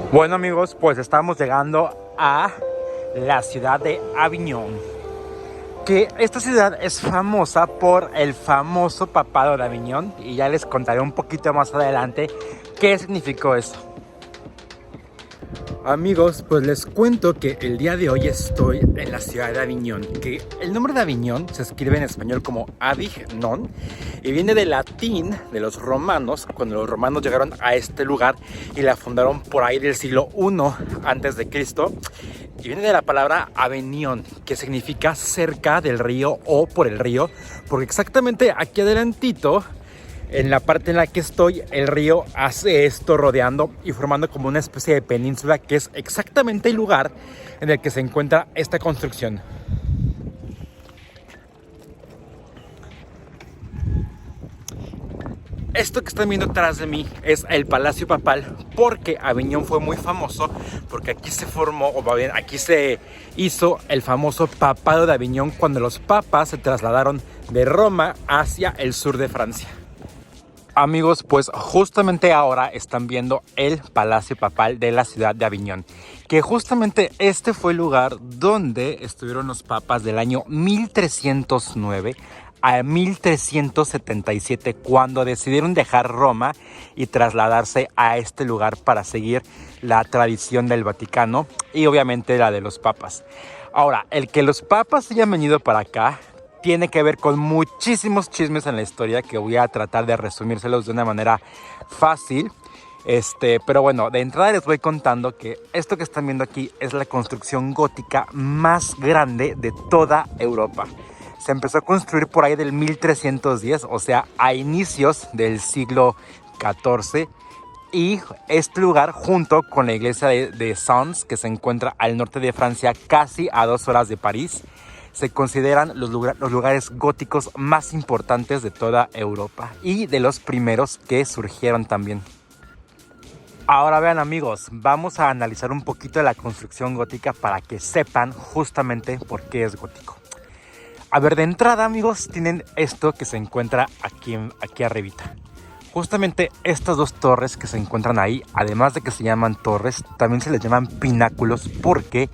Bueno amigos, pues estamos llegando a la ciudad de Aviñón. Que esta ciudad es famosa por el famoso papado de Aviñón. Y ya les contaré un poquito más adelante qué significó eso. Amigos, pues les cuento que el día de hoy estoy en la ciudad de Aviñón. Que el nombre de Aviñón se escribe en español como Avignon y viene del latín de los romanos, cuando los romanos llegaron a este lugar y la fundaron por ahí del siglo I antes de Cristo. Y viene de la palabra Avenión, que significa cerca del río o por el río, porque exactamente aquí adelantito, en la parte en la que estoy, el río hace esto rodeando y formando como una especie de península, que es exactamente el lugar en el que se encuentra esta construcción. Esto que están viendo atrás de mí es el Palacio Papal, porque Aviñón fue muy famoso, porque aquí se formó, o bien aquí se hizo el famoso Papado de Aviñón, cuando los papas se trasladaron de Roma hacia el sur de Francia. Amigos, pues justamente ahora están viendo el Palacio Papal de la ciudad de Aviñón, que justamente este fue el lugar donde estuvieron los papas del año 1309 a 1377, cuando decidieron dejar Roma y trasladarse a este lugar para seguir la tradición del Vaticano y obviamente la de los papas. Ahora, el que los papas hayan venido para acá tiene que ver con muchísimos chismes en la historia, que voy a tratar de resumírselos de una manera fácil. Pero bueno, de entrada les voy contando que esto que están viendo aquí es la construcción gótica más grande de toda Europa. Se empezó a construir por ahí del 1310, o sea, a inicios del siglo XIV. Y este lugar, junto con la iglesia de Sens, que se encuentra al norte de Francia, casi a 2 horas de París, se consideran los lugares góticos más importantes de toda Europa y de los primeros que surgieron también. Ahora vean amigos, vamos a analizar un poquito de la construcción gótica para que sepan justamente por qué es gótico. A ver, de entrada amigos, tienen esto que se encuentra aquí arribita. Justamente estas dos torres que se encuentran ahí, además de que se llaman torres, también se les llaman pináculos, porque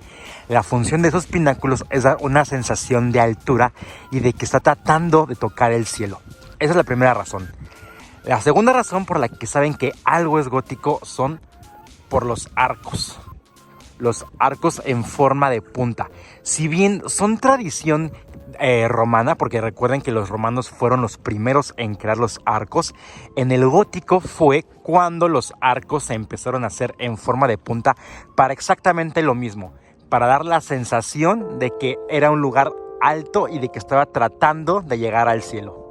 la función de esos pináculos es dar una sensación de altura y de que está tratando de tocar el cielo. Esa es la primera razón. La segunda razón por la que saben que algo es gótico son por los arcos. Los arcos en forma de punta. Si bien son tradición romana, porque recuerden que los romanos fueron los primeros en crear los arcos, en el gótico fue cuando los arcos se empezaron a hacer en forma de punta para exactamente lo mismo, para dar la sensación de que era un lugar alto y de que estaba tratando de llegar al cielo.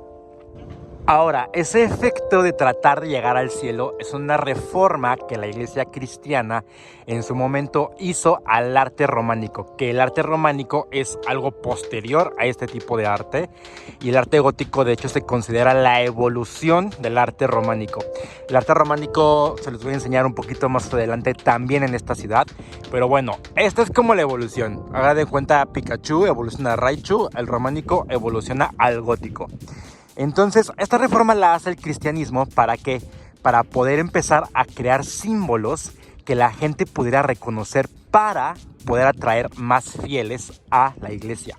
Ahora, ese efecto de tratar de llegar al cielo es una reforma que la iglesia cristiana en su momento hizo al arte románico, que el arte románico es algo posterior a este tipo de arte, y el arte gótico de hecho se considera la evolución del arte románico. El arte románico se los voy a enseñar un poquito más adelante también en esta ciudad, pero bueno, esta es como la evolución. Hagan de cuenta, Pikachu evoluciona a Raichu, el románico evoluciona al gótico. Entonces, esta reforma la hace el cristianismo ¿para qué? Para poder empezar a crear símbolos que la gente pudiera reconocer para poder atraer más fieles a la iglesia.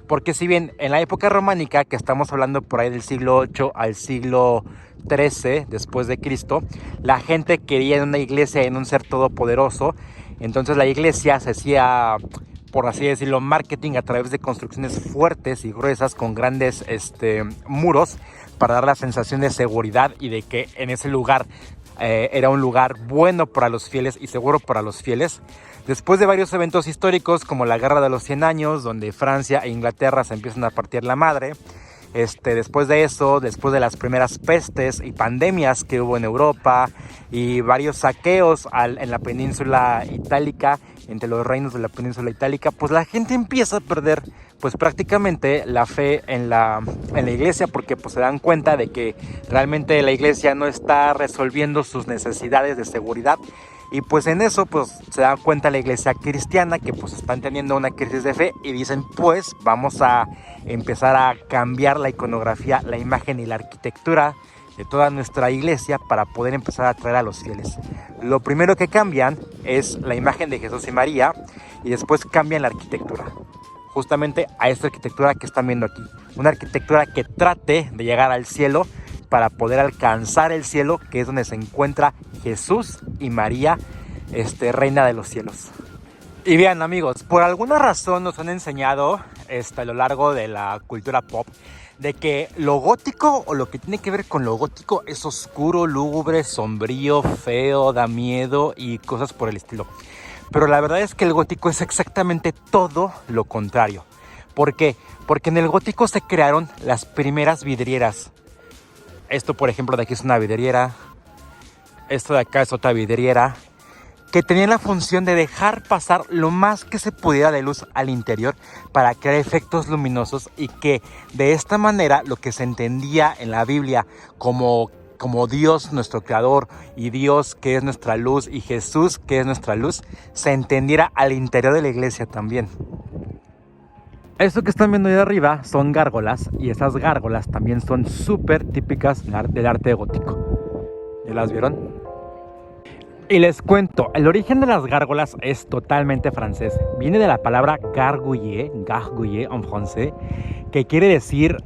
Porque si bien en la época románica, que estamos hablando por ahí del siglo VIII al siglo XIII después de Cristo, la gente quería en una iglesia, en un ser todopoderoso. Entonces la iglesia se hacía, por así decirlo, marketing a través de construcciones fuertes y gruesas con grandes muros para dar la sensación de seguridad y de que en ese lugar era un lugar bueno para los fieles y seguro para los fieles. Después de varios eventos históricos como la Guerra de los 100 Años, donde Francia e Inglaterra se empiezan a partir la madre, Después de eso, después de las primeras pestes y pandemias que hubo en Europa y varios saqueos en la península itálica, entre los reinos de la península itálica, pues la gente empieza a perder pues prácticamente la fe en la iglesia, porque pues se dan cuenta de que realmente la iglesia no está resolviendo sus necesidades de seguridad. Y pues en eso pues se da cuenta la iglesia cristiana que pues están teniendo una crisis de fe y dicen pues vamos a empezar a cambiar la iconografía, la imagen y la arquitectura de toda nuestra iglesia para poder empezar a atraer a los fieles. Lo primero que cambian es la imagen de Jesús y María y después cambian la arquitectura. Justamente a esta arquitectura que están viendo aquí. Una arquitectura que trate de llegar al cielo para poder alcanzar el cielo, que es donde se encuentra Jesús y María, reina de los cielos. Y bien amigos, por alguna razón nos han enseñado a lo largo de la cultura pop de que lo gótico o lo que tiene que ver con lo gótico es oscuro, lúgubre, sombrío, feo, da miedo y cosas por el estilo. Pero la verdad es que el gótico es exactamente todo lo contrario. ¿Por qué? Porque en el gótico se crearon las primeras vidrieras. Esto, por ejemplo, de aquí es una vidriera. Esto de acá es otra vidriera. Que tenían la función de dejar pasar lo más que se pudiera de luz al interior para crear efectos luminosos y que de esta manera lo que se entendía en la Biblia como Dios nuestro creador y Dios que es nuestra luz y Jesús que es nuestra luz se entendiera al interior de la iglesia también. Esto que están viendo ahí arriba son gárgolas y esas gárgolas también son súper típicas del arte gótico. ¿Ya las vieron? Y les cuento, el origen de las gárgolas es totalmente francés. Viene de la palabra gargouiller en francés, que quiere decir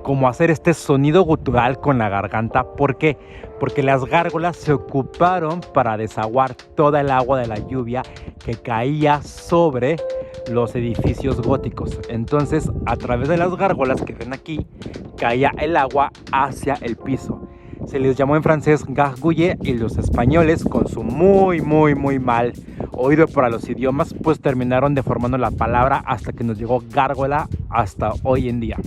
como hacer este sonido gutural con la garganta. ¿Por qué? Porque las gárgolas se ocuparon para desaguar toda el agua de la lluvia que caía sobre los edificios góticos. Entonces, a través de las gárgolas que ven aquí, caía el agua hacia el piso. Se les llamó en francés gargouille y los españoles, con su muy mal oído para los idiomas, pues terminaron deformando la palabra hasta que nos llegó gárgola hasta hoy en día.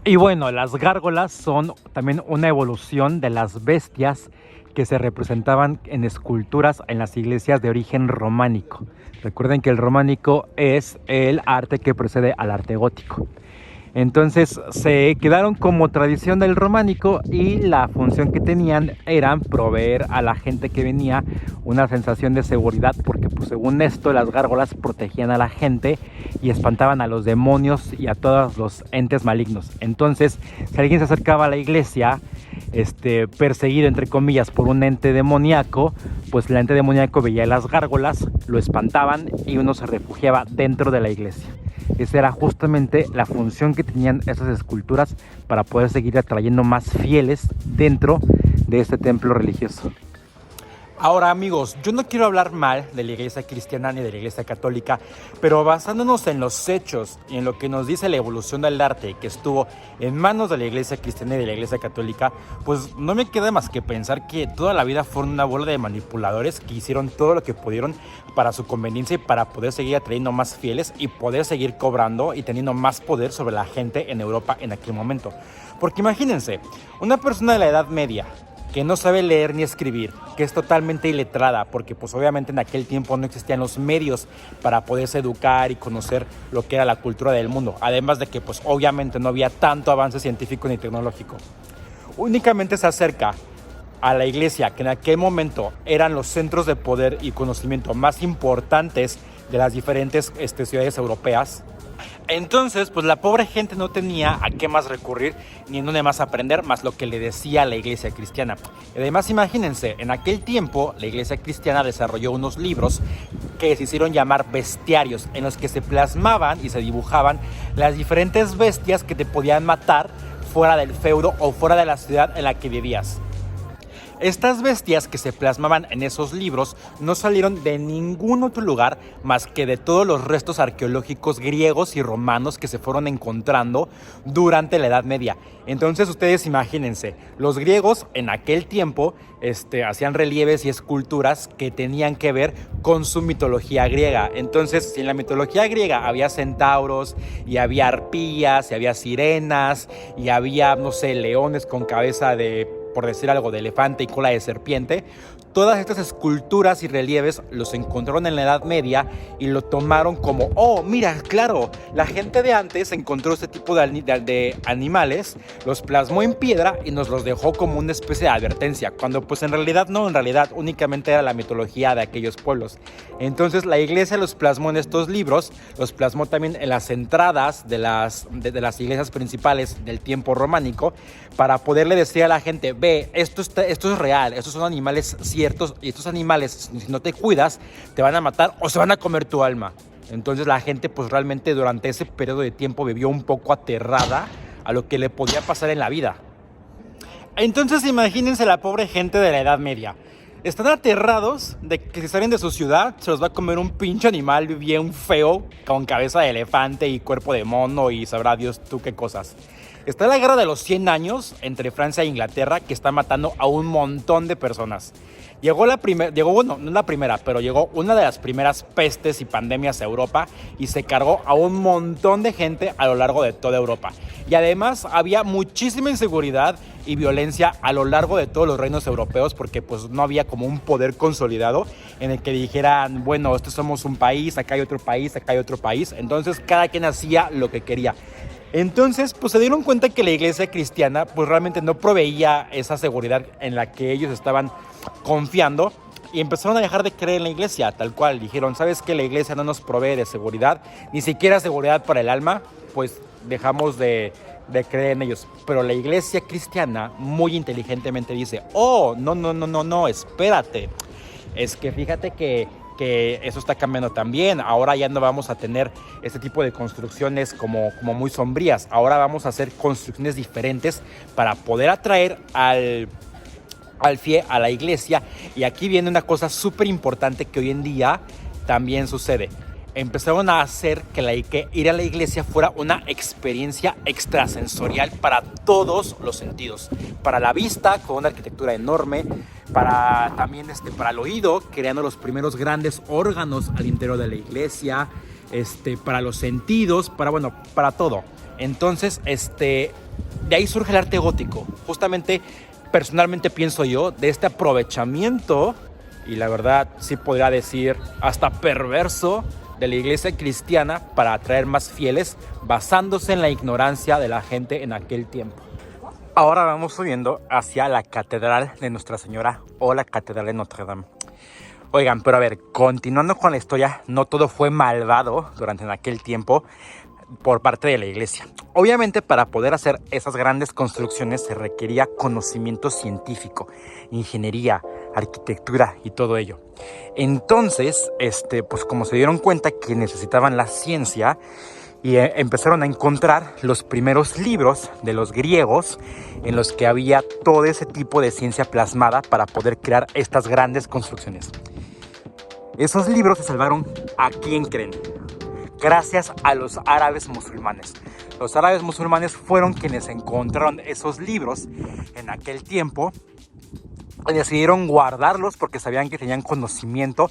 Y bueno, las gárgolas son también una evolución de las bestias que se representaban en esculturas en las iglesias de origen románico. Recuerden que el románico es el arte que precede al arte gótico. Entonces se quedaron como tradición del románico y la función que tenían era proveer a la gente que venía una sensación de seguridad, porque pues según esto las gárgolas protegían a la gente y espantaban a los demonios y a todos los entes malignos. Entonces si alguien se acercaba a la iglesia perseguido entre comillas por un ente demoníaco, pues el ente demoníaco veía las gárgolas, lo espantaban y uno se refugiaba dentro de la iglesia. Esa era justamente la función que tenían esas esculturas para poder seguir atrayendo más fieles dentro de este templo religioso. Ahora amigos, yo no quiero hablar mal de la iglesia cristiana ni de la iglesia católica, pero basándonos en los hechos y en lo que nos dice la evolución del arte que estuvo en manos de la iglesia cristiana y de la iglesia católica, pues no me queda más que pensar que toda la vida fueron una bola de manipuladores que hicieron todo lo que pudieron para su conveniencia y para poder seguir atrayendo más fieles y poder seguir cobrando y teniendo más poder sobre la gente en Europa en aquel momento. Porque imagínense, una persona de la Edad Media que no sabe leer ni escribir, que es totalmente iletrada, porque pues obviamente en aquel tiempo no existían los medios para poderse educar y conocer lo que era la cultura del mundo, además de que pues obviamente no había tanto avance científico ni tecnológico. Únicamente se acerca a la iglesia, que en aquel momento eran los centros de poder y conocimiento más importantes de las diferentes ciudades europeas. Entonces, pues la pobre gente no tenía a qué más recurrir ni en dónde más aprender más lo que le decía la iglesia cristiana. Además, imagínense, en aquel tiempo la iglesia cristiana desarrolló unos libros que se hicieron llamar bestiarios, en los que se plasmaban y se dibujaban las diferentes bestias que te podían matar fuera del feudo o fuera de la ciudad en la que vivías. Estas bestias que se plasmaban en esos libros no salieron de ningún otro lugar más que de todos los restos arqueológicos griegos y romanos que se fueron encontrando durante la Edad Media. Entonces ustedes imagínense, los griegos en aquel tiempo hacían relieves y esculturas que tenían que ver con su mitología griega. Entonces, si en la mitología griega había centauros y había arpías y había sirenas y había, no sé, leones con cabeza de, por decir algo, de elefante y cola de serpiente, todas estas esculturas y relieves los encontraron en la Edad Media y lo tomaron como, oh, mira, claro, la gente de antes encontró este tipo de animales, los plasmó en piedra y nos los dejó como una especie de advertencia, cuando pues en realidad no, en realidad únicamente era la mitología de aquellos pueblos. Entonces la iglesia los plasmó en estos libros, los plasmó también en las entradas de las iglesias principales del tiempo románico, para poderle decir a la gente, ve, esto es real, estos son animales ciertos y estos animales, si no te cuidas, te van a matar o se van a comer tu alma. Entonces la gente pues realmente durante ese periodo de tiempo vivió un poco aterrada a lo que le podía pasar en la vida. Entonces imagínense la pobre gente de la Edad Media. Están aterrados de que si salen de su ciudad se los va a comer un pinche animal bien feo con cabeza de elefante y cuerpo de mono y sabrá Dios tú qué cosas. Está la guerra de los 100 años entre Francia e Inglaterra que está matando a un montón de personas. Llegó una de las primeras pestes y pandemias a Europa y se cargó a un montón de gente a lo largo de toda Europa. Y además había muchísima inseguridad y violencia a lo largo de todos los reinos europeos porque pues no había como un poder consolidado en el que dijeran, bueno, somos un país, acá hay otro país, acá hay otro país. Entonces cada quien hacía lo que quería. Entonces, pues se dieron cuenta que la iglesia cristiana pues realmente no proveía esa seguridad en la que ellos estaban confiando y empezaron a dejar de creer en la iglesia, tal cual. Dijeron, ¿sabes qué? La iglesia no nos provee de seguridad, ni siquiera seguridad para el alma, pues dejamos de creer en ellos. Pero la iglesia cristiana muy inteligentemente dice, oh, no, espérate. Es que fíjate que eso está cambiando también. Ahora ya no vamos a tener este tipo de construcciones como muy sombrías. Ahora vamos a hacer construcciones diferentes para poder atraer a la iglesia. Y aquí viene una cosa súper importante que hoy en día también sucede. Empezaron a hacer que ir a la iglesia fuera una experiencia extrasensorial para todos los sentidos. Para la vista, con una arquitectura enorme, para el oído, creando los primeros grandes órganos al interior de la iglesia, para los sentidos, para todo. Entonces, de ahí surge el arte gótico. Justamente, personalmente pienso yo, de este aprovechamiento, y la verdad sí podría decir hasta perverso, de la iglesia cristiana para atraer más fieles, basándose en la ignorancia de la gente en aquel tiempo. Ahora vamos subiendo hacia la Catedral de Nuestra Señora o la Catedral de Notre Dame. Oigan, pero a ver, continuando con la historia, no todo fue malvado durante aquel tiempo por parte de la iglesia. Obviamente, para poder hacer esas grandes construcciones se requería conocimiento científico, ingeniería, arquitectura y todo ello. Entonces, pues como se dieron cuenta que necesitaban la ciencia y empezaron a encontrar los primeros libros de los griegos en los que había todo ese tipo de ciencia plasmada para poder crear estas grandes construcciones. Esos libros se salvaron, ¿a quién creen? Gracias a los árabes musulmanes. Los árabes musulmanes fueron quienes encontraron esos libros en aquel tiempo y decidieron guardarlos porque sabían que tenían conocimiento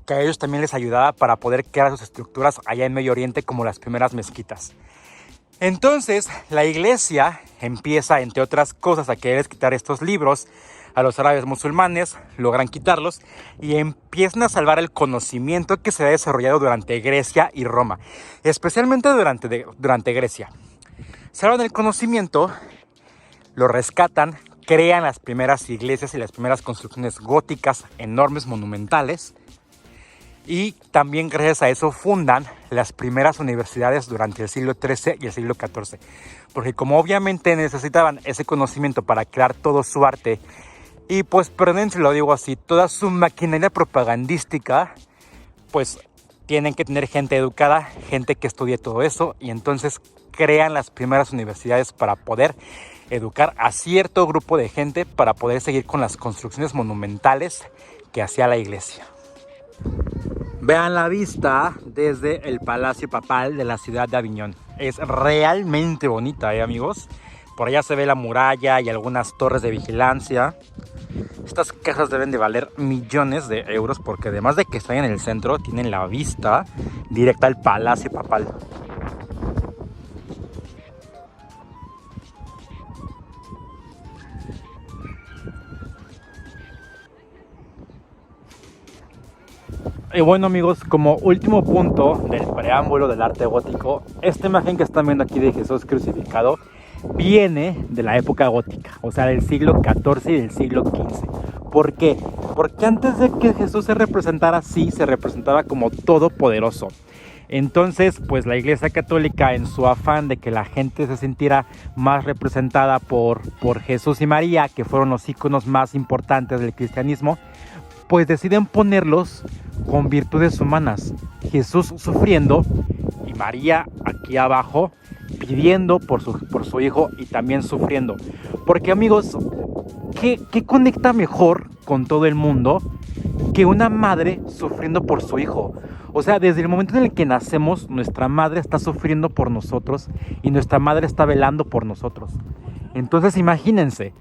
que a ellos también les ayudaba para poder crear sus estructuras allá en Medio Oriente, como las primeras mezquitas. Entonces la iglesia empieza, entre otras cosas, a querer quitar estos libros a los árabes musulmanes, logran quitarlos y empiezan a salvar el conocimiento que se ha desarrollado durante Grecia y Roma, especialmente durante Grecia. Salvan el conocimiento, lo rescatan, crean las primeras iglesias y las primeras construcciones góticas enormes, monumentales, y también gracias a eso fundan las primeras universidades durante el siglo XIII y el siglo XIV, porque como obviamente necesitaban ese conocimiento para crear todo su arte y pues, perdón si lo digo así, toda su maquinaria propagandística, pues tienen que tener gente educada, gente que estudie todo eso, y entonces crean las primeras universidades para poder educar a cierto grupo de gente para poder seguir con las construcciones monumentales que hacía la iglesia. Vean la vista desde el Palacio Papal de la ciudad de Aviñón. Es realmente bonita, amigos. Por allá se ve la muralla y algunas torres de vigilancia. Estas casas deben de valer millones de euros porque además de que están en el centro, tienen la vista directa al Palacio Papal. Y bueno, amigos, como último punto del preámbulo del arte gótico, esta imagen que están viendo aquí de Jesús crucificado viene de la época gótica, o sea, del siglo XIV y del siglo XV. ¿Por qué? Porque antes de que Jesús se representara así, se representaba como todopoderoso. Entonces, pues la Iglesia Católica, en su afán de que la gente se sintiera más representada por Jesús y María, que fueron los íconos más importantes del cristianismo, pues deciden ponerlos con virtudes humanas. Jesús sufriendo y María aquí abajo pidiendo por su hijo y también sufriendo. Porque, amigos, ¿qué conecta mejor con todo el mundo que una madre sufriendo por su hijo? O sea, desde el momento en el que nacemos, nuestra madre está sufriendo por nosotros y nuestra madre está velando por nosotros. Entonces, imagínense,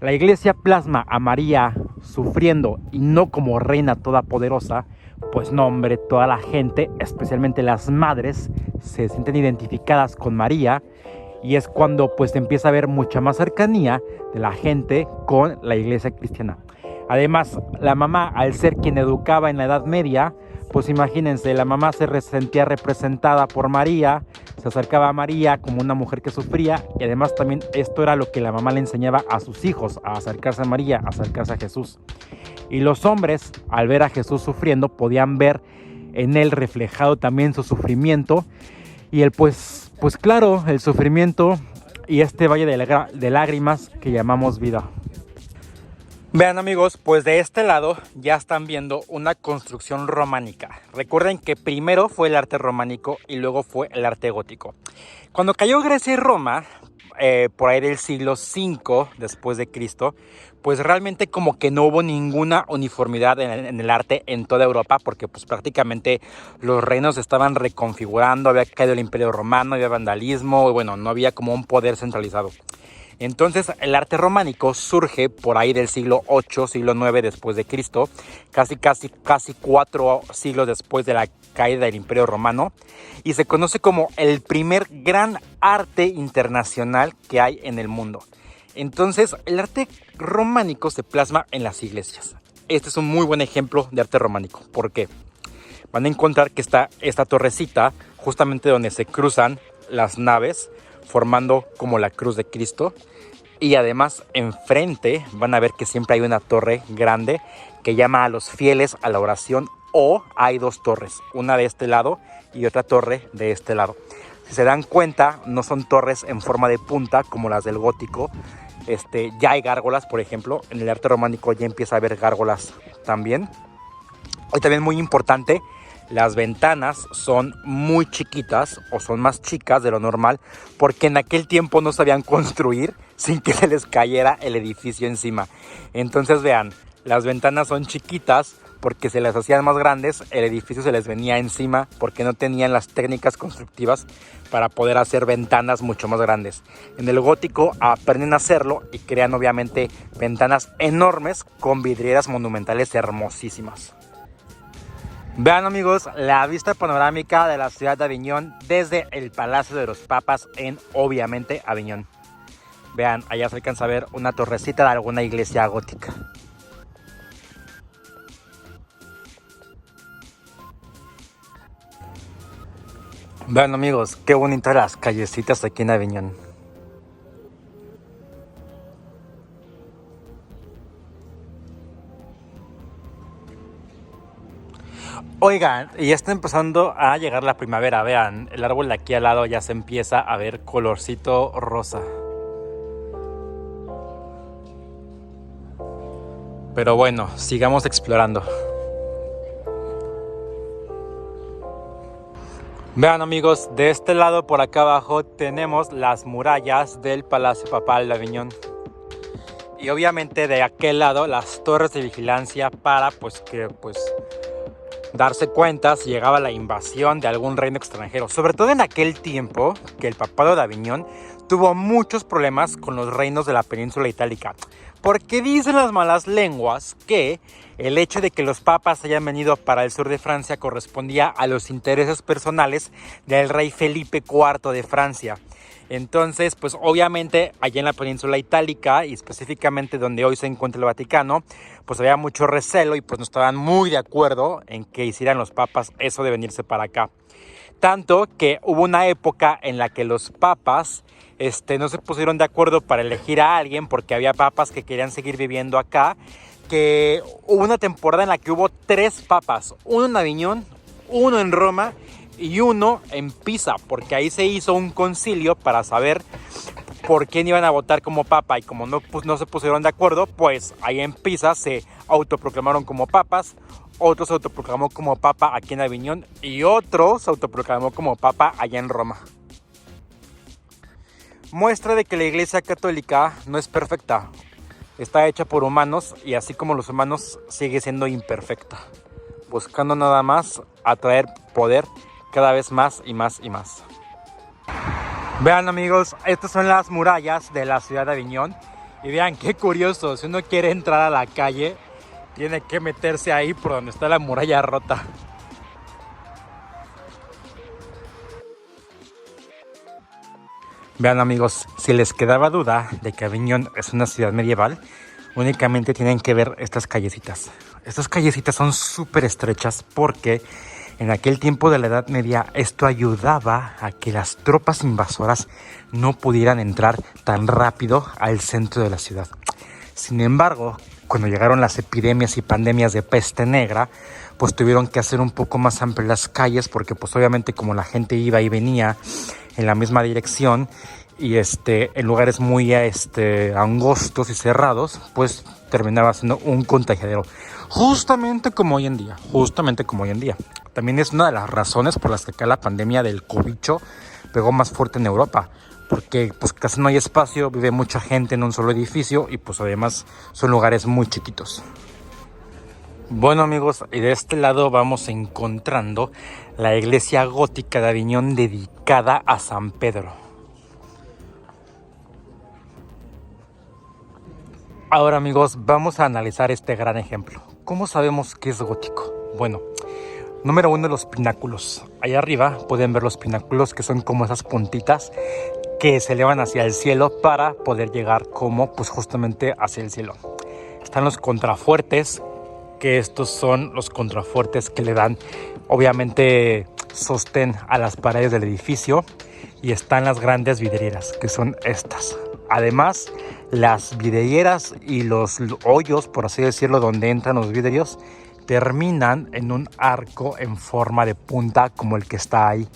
la iglesia plasma a María sufriendo y no como reina todopoderosa. Pues no, hombre, toda la gente, especialmente las madres, se sienten identificadas con María y es cuando pues empieza a haber mucha más cercanía de la gente con la iglesia cristiana. Además, la mamá, al ser quien educaba en la Edad Media, pues imagínense, la mamá se sentía representada por María, se acercaba a María como una mujer que sufría y además también esto era lo que la mamá le enseñaba a sus hijos, a acercarse a María, a acercarse a Jesús. Y los hombres, al ver a Jesús sufriendo, podían ver en él reflejado también su sufrimiento y el pues claro, el sufrimiento y este valle de lágrimas que llamamos vida. Vean, amigos, pues de este lado ya están viendo una construcción románica. Recuerden que primero fue el arte románico y luego fue el arte gótico. Cuando cayó Grecia y Roma, por ahí del siglo V después de Cristo, pues realmente como que no hubo ninguna uniformidad en el arte en toda Europa, porque pues prácticamente los reinos se estaban reconfigurando, había caído el Imperio Romano, había vandalismo, y bueno, no había como un poder centralizado. Entonces el arte románico surge por ahí del siglo VIII, siglo IX después de Cristo, casi 4 siglos después de la caída del Imperio Romano, y se conoce como el primer gran arte internacional que hay en el mundo. Entonces el arte románico se plasma en las iglesias. Este es un muy buen ejemplo de arte románico. ¿Por qué? Van a encontrar que está esta torrecita justamente donde se cruzan las naves, formando como la cruz de Cristo. Y además enfrente van a ver que siempre hay una torre grande que llama a los fieles a la oración, o hay dos torres, una de este lado y otra torre de este lado. Si se dan cuenta, no son torres en forma de punta como las del gótico. Ya hay gárgolas, por ejemplo. En el arte románico ya empieza a haber gárgolas también. Y también muy importante, las ventanas son muy chiquitas o son más chicas de lo normal porque en aquel tiempo no sabían construir sin que se les cayera el edificio encima. Entonces vean, las ventanas son chiquitas porque se las hacían más grandes, el edificio se les venía encima porque no tenían las técnicas constructivas para poder hacer ventanas mucho más grandes. En el gótico aprenden a hacerlo y crean obviamente ventanas enormes con vidrieras monumentales hermosísimas. Vean, amigos, la vista panorámica de la ciudad de Aviñón desde el Palacio de los Papas en, obviamente, Aviñón. Vean, allá se alcanza a ver una torrecita de alguna iglesia gótica. Vean, amigos, qué bonitas las callecitas aquí en Aviñón. Oigan, y ya está empezando a llegar la primavera. Vean, el árbol de aquí al lado ya se empieza a ver colorcito rosa. Pero bueno, sigamos explorando. Vean amigos, de este lado por acá abajo tenemos las murallas del Palacio Papal de Aviñón. Y obviamente de aquel lado las torres de vigilancia para darse cuenta si llegaba la invasión de algún reino extranjero. Sobre todo en aquel tiempo que el papado de Aviñón tuvo muchos problemas con los reinos de la península itálica. Porque dicen las malas lenguas que el hecho de que los papas hayan venido para el sur de Francia correspondía a los intereses personales del rey Felipe IV de Francia. Entonces, pues obviamente allá en la península itálica y específicamente donde hoy se encuentra el Vaticano, pues había mucho recelo y pues no estaban muy de acuerdo en que hicieran los papas eso de venirse para acá. Tanto que hubo una época en la que los papas no se pusieron de acuerdo para elegir a alguien porque había papas que querían seguir viviendo acá, que hubo una temporada en la que hubo 3 papas, uno en Aviñón, uno en Roma y uno en Pisa, porque ahí se hizo un concilio para saber por quién iban a votar como papa y como no se pusieron de acuerdo, pues ahí en Pisa se autoproclamaron como papas, otro se autoproclamó como papa aquí en Aviñón y otro se autoproclamó como papa allá en Roma. Muestra de que la Iglesia Católica no es perfecta, está hecha por humanos y así como los humanos sigue siendo imperfecta, buscando nada más atraer poder cada vez más y más y más. Vean amigos, estas son las murallas de la ciudad de Aviñón y vean qué curioso, si uno quiere entrar a la calle tiene que meterse ahí por donde está la muralla rota. Vean amigos, si les quedaba duda de que Aviñón es una ciudad medieval, únicamente tienen que ver estas callecitas. Estas callecitas son súper estrechas porque en aquel tiempo de la Edad Media esto ayudaba a que las tropas invasoras no pudieran entrar tan rápido al centro de la ciudad. Sin embargo, cuando llegaron las epidemias y pandemias de peste negra, pues tuvieron que hacer un poco más amplias las calles porque pues obviamente como la gente iba y venía en la misma dirección y en lugares muy angostos y cerrados, pues terminaba siendo un contagiadero. Justamente como hoy en día. También es una de las razones por las que acá la pandemia del cobicho pegó más fuerte en Europa. Porque pues casi no hay espacio, vive mucha gente en un solo edificio y pues además son lugares muy chiquitos. Bueno amigos, y de este lado vamos encontrando la iglesia gótica de Aviñón dedicada a San Pedro. Ahora amigos, vamos a analizar este gran ejemplo. ¿Cómo sabemos que es gótico? Bueno, número 1, los pináculos. Allá arriba pueden ver los pináculos que son como esas puntitas que se elevan hacia el cielo para poder llegar como pues justamente hacia el cielo. Están los contrafuertes, que estos son los contrafuertes que le dan obviamente sostén a las paredes del edificio, y están las grandes vidrieras que son estas. Además, las vidrieras y los hoyos, por así decirlo, donde entran los vidrios terminan en un arco en forma de punta como el que está ahí.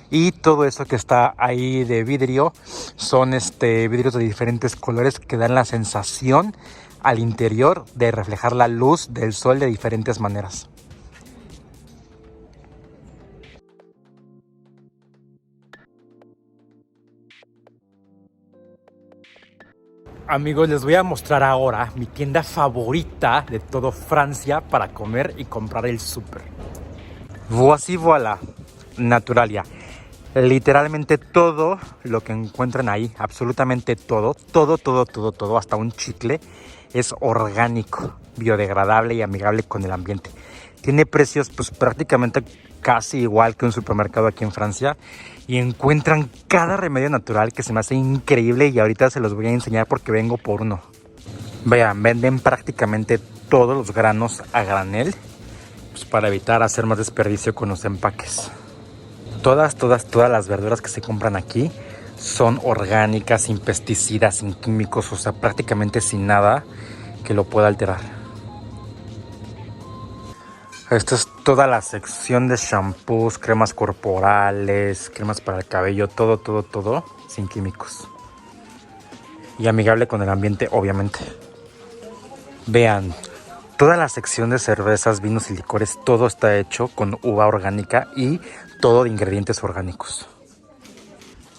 Y todo eso que está ahí de vidrio son vidrios de diferentes colores que dan la sensación al interior de reflejar la luz del sol de diferentes maneras. Amigos, les voy a mostrar ahora mi tienda favorita de todo Francia para comer y comprar el súper. Voici voilà, Naturalia. Literalmente todo lo que encuentran ahí, absolutamente todo, hasta un chicle, es orgánico, biodegradable y amigable con el ambiente. Tiene precios pues prácticamente casi igual que un supermercado aquí en Francia, y encuentran cada remedio natural que se me hace increíble, y ahorita se los voy a enseñar porque vengo por uno. Vean, venden prácticamente todos los granos a granel, pues para evitar hacer más desperdicio con los empaques. Todas las verduras que se compran aquí son orgánicas, sin pesticidas, sin químicos, o sea, prácticamente sin nada que lo pueda alterar. Esta es toda la sección de shampoos, cremas corporales, cremas para el cabello, todo sin químicos. Y amigable con el ambiente, obviamente. Vean, Toda la sección de cervezas, vinos y licores, todo está hecho con uva orgánica y todo de ingredientes orgánicos.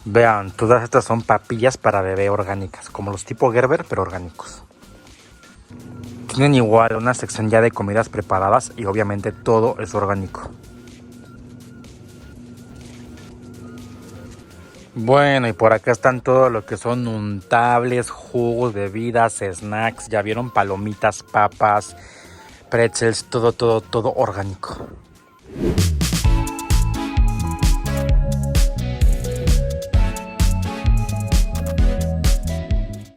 Vean, todas estas son papillas para bebé orgánicas, como los tipo Gerber, pero orgánicos. Tienen igual una sección ya de comidas preparadas y obviamente todo es orgánico. Bueno, y por acá están todo lo que son untables, jugos, bebidas, snacks. Ya vieron, palomitas, papas, pretzels, todo orgánico.